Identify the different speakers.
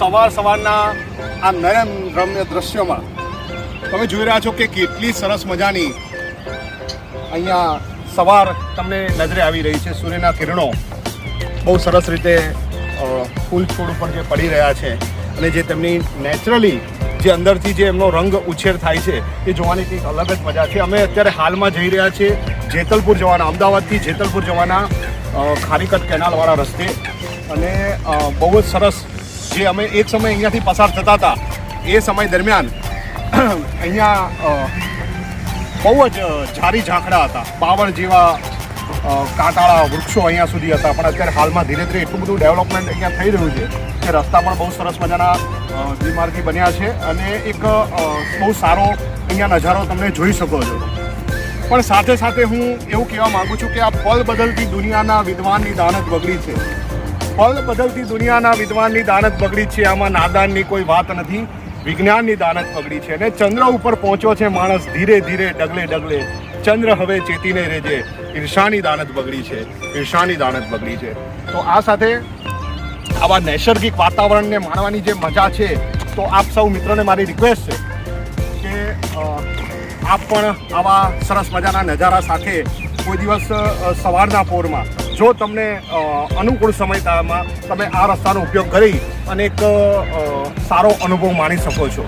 Speaker 1: સવારના આ નયન રમ્ય દ્રશ્યોમાં તમે જોઈ રહ્યા છો કે કેટલી સરસ મજાની અહીંયા સવાર તમને નજરે આવી રહી છે. સૂર્યના કિરણો બહુ સરસ રીતે ફૂલ છોડ ઉપર જે પડી રહ્યા છે અને જે તેમની નેચરલી જે અંદરથી જે એમનો રંગ ઉછેર થાય છે એ જોવાની કંઈક અલગ જ મજા છે. અમે અત્યારે હાલમાં જઈ રહ્યા છીએ જેતલપુર જવાના, અમદાવાદથી જેતલપુર જવાના ખારીકટ કેનાલવાળા રસ્તે. અને બહુ જ સરસ જે અમે એક સમય અહીંયાથી પસાર થતા હતા એ સમય દરમિયાન અહીંયા બહુ જ ઝારી ઝાંખડા હતા, બાવળ જેવા કાંટાળા વૃક્ષો અહીંયા સુધી હતા. પણ અત્યારે હાલમાં ધીરે ધીરે એટલું બધું ડેવલપમેન્ટ અહીંયા થઈ રહ્યું છે કે રસ્તા પણ બહુ સરસ મજાના દ્વિમાર્ગી બન્યા છે અને એક બહુ સારો અહીંયા નજારો તમને જોઈ શકો છો. પણ સાથે સાથે હું એવું કહેવા માગું છું કે આ પલ બદલતી દુનિયાના વિદ્વાનની દાનત બગડી છે. પલ બદલતી દુનિયાના વિદ્વાનની દાનત બગડી છે. આમાં નાદાનની કોઈ વાત નથી, વિજ્ઞાનની દાનત બગડી છે. અને ચંદ્ર ઉપર પહોંચ્યો છે માણસ ધીરે ધીરે ડગલે ડગલે. ચંદ્ર હવે ચેતીને રહેજે, ઈર્ષાની દાનત બગડી છે, ઈર્ષાની દાનત બગડી છે. તો આ સાથે આવા નૈસર્ગિક વાતાવરણને માણવાની જે મજા છે, તો આપ સૌ મિત્રોને મારી રિક્વેસ્ટ છે કે આપ પણ આવા સરસ મજાના નજારા સાથે કોઈ દિવસ સવારના પોરમાં જો તમને અનુકૂળ સમયમાં તમે આ રસ્તાનો ઉપયોગ કરી અને એક સારો અનુભવ માણી શકો છો.